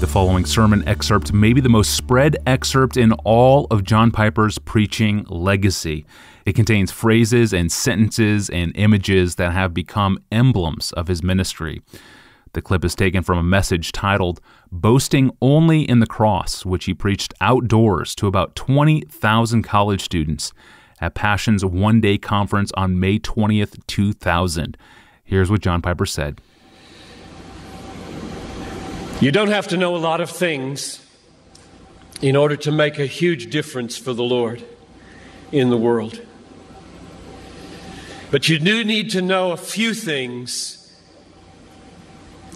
The following sermon excerpt may be the most spread excerpt in all of John Piper's preaching legacy. It contains phrases and sentences and images that have become emblems of his ministry. The clip is taken from a message titled "Boasting Only in the Cross," which he preached outdoors to about 20,000 college students at Passion's one-day conference on May 20th, 2000. Here's what John Piper said. You don't have to know a lot of things in order to make a huge difference for the Lord in the world. But you do need to know a few things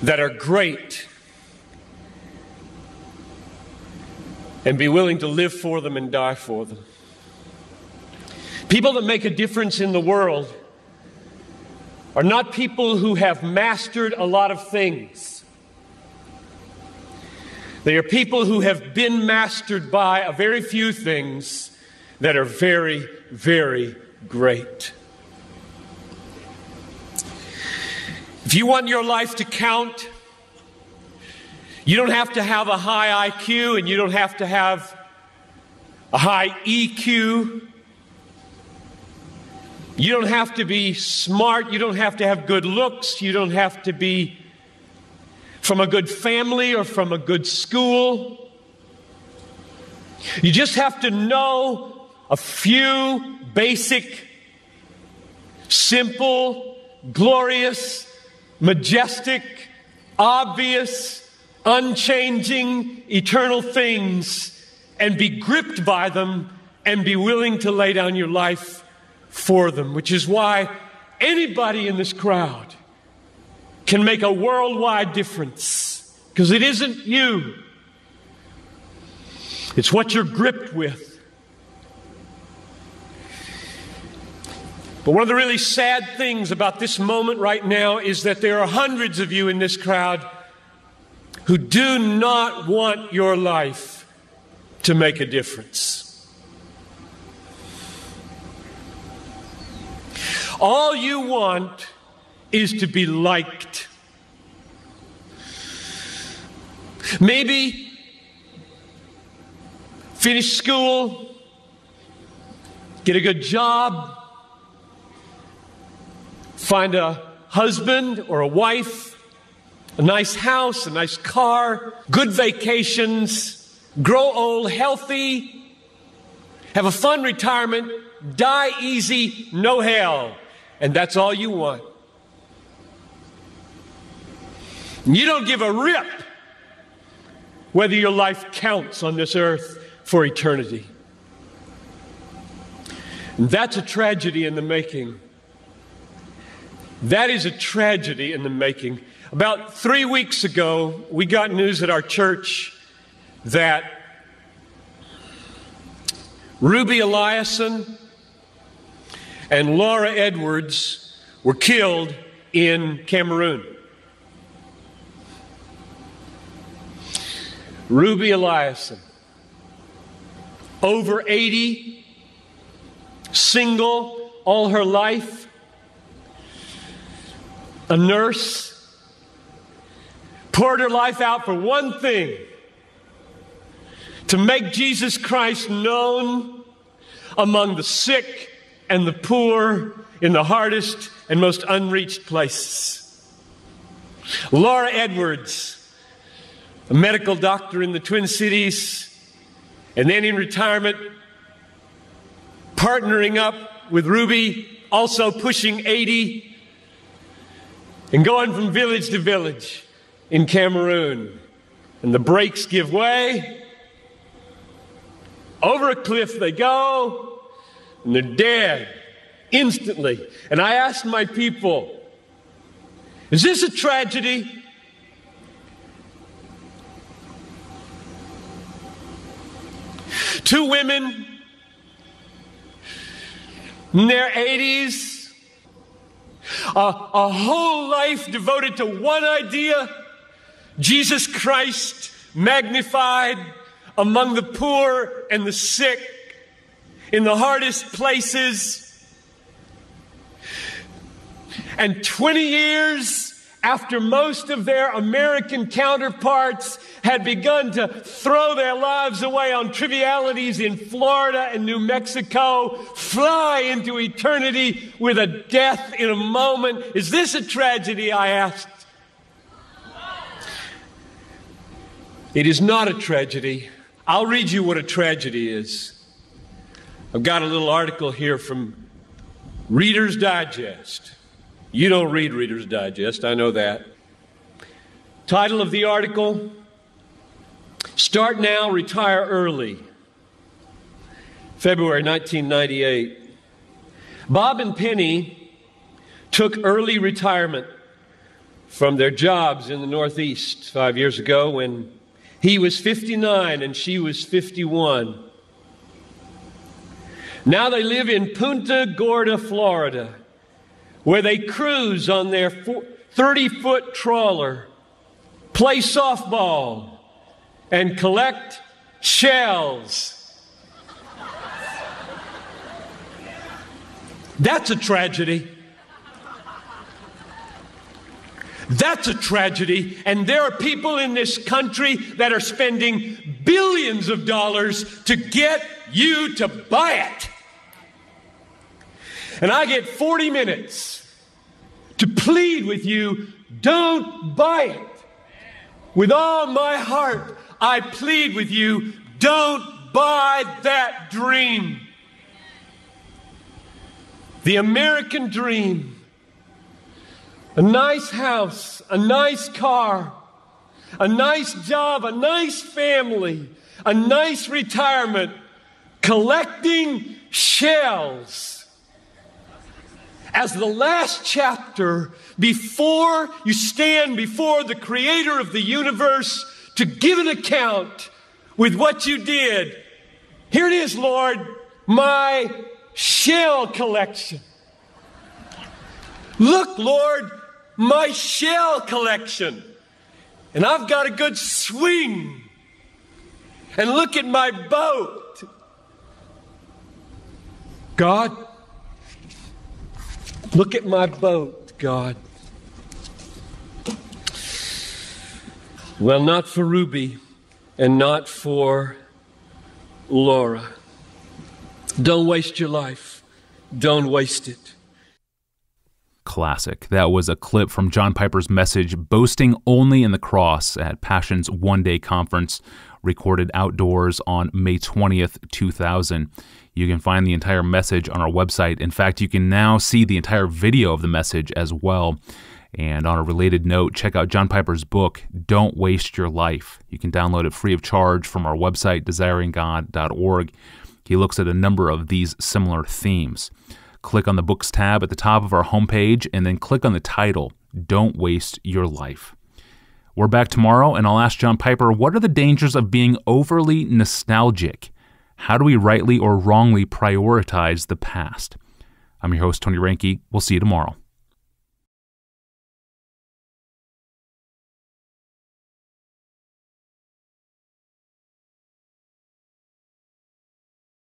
that are great and be willing to live for them and die for them. People that make a difference in the world are not people who have mastered a lot of things. They are people who have been mastered by a very few things that are very, very great. If you want your life to count, you don't have to have a high IQ and you don't have to have a high EQ. You don't have to be smart. You don't have to have good looks. You don't have to be from a good family or from a good school. You just have to know a few basic, simple, glorious, majestic, obvious, unchanging, eternal things and be gripped by them and be willing to lay down your life for them, which is why anybody in this crowd can make a worldwide difference, because it isn't you. It's what you're gripped with. But one of the really sad things about this moment right now is that there are hundreds of you in this crowd who do not want your life to make a difference. All you want is to be liked. Maybe finish school, get a good job, find a husband or a wife, a nice house, a nice car, good vacations, grow old healthy, have a fun retirement, die easy, no hell. And that's all you want. You don't give a rip whether your life counts on this earth for eternity. And that's a tragedy in the making. That is a tragedy in the making. About 3 weeks ago, we got news at our church that Ruby Eliason and Laura Edwards were killed in Cameroon. Ruby Eliason, over 80, single all her life, a nurse, poured her life out for one thing: to make Jesus Christ known among the sick and the poor in the hardest and most unreached places. Laura Edwards, a medical doctor in the Twin Cities, and then in retirement, partnering up with Ruby, also pushing 80, and going from village to village in Cameroon. And the brakes give way. Over a cliff they go, and they're dead instantly. And I asked my people, is this a tragedy? Two women in their 80s, a whole life devoted to one idea: Jesus Christ magnified among the poor and the sick in the hardest places. And 20 years after most of their American counterparts had begun to throw their lives away on trivialities in Florida and New Mexico, fly into eternity with a death in a moment. Is this a tragedy, I asked? It is not a tragedy. I'll read you what a tragedy is. I've got a little article here from Reader's Digest. You don't read Reader's Digest, I know that. Title of the article, Start Now, Retire Early. February 1998. Bob and Penny took early retirement from their jobs in the Northeast 5 years ago when he was 59 and she was 51. Now they live in Punta Gorda, Florida, where they cruise on their 30-foot trawler, play softball, and collect shells. That's a tragedy. That's a tragedy. And there are people in this country that are spending billions of dollars to get you to buy it. And I get 40 minutes to plead with you, don't buy it. With all my heart, I plead with you, don't buy that dream. The American dream. A nice house, a nice car, a nice job, a nice family, a nice retirement, collecting shells. As the last chapter, before you stand before the Creator of the universe to give an account with what you did. Here it is, Lord, my shell collection. Look, Lord, my shell collection. And I've got a good swing. And look at my boat. God, look at my boat, God. Well, not for Ruby and not for Laura. Don't waste your life. Don't waste it. Classic. That was a clip from John Piper's message, Boasting Only in the Cross, at Passion's one-day conference, recorded outdoors on May 20th, 2000. You can find the entire message on our website. In fact, you can now see the entire video of the message as well. And on a related note, check out John Piper's book, Don't Waste Your Life. You can download it free of charge from our website, desiringgod.org. He looks at a number of these similar themes. Click on the Books tab at the top of our homepage, and then click on the title, Don't Waste Your Life. We're back tomorrow, and I'll ask John Piper, what are the dangers of being overly nostalgic? How do we rightly or wrongly prioritize the past? I'm your host, Tony Reinke. We'll see you tomorrow.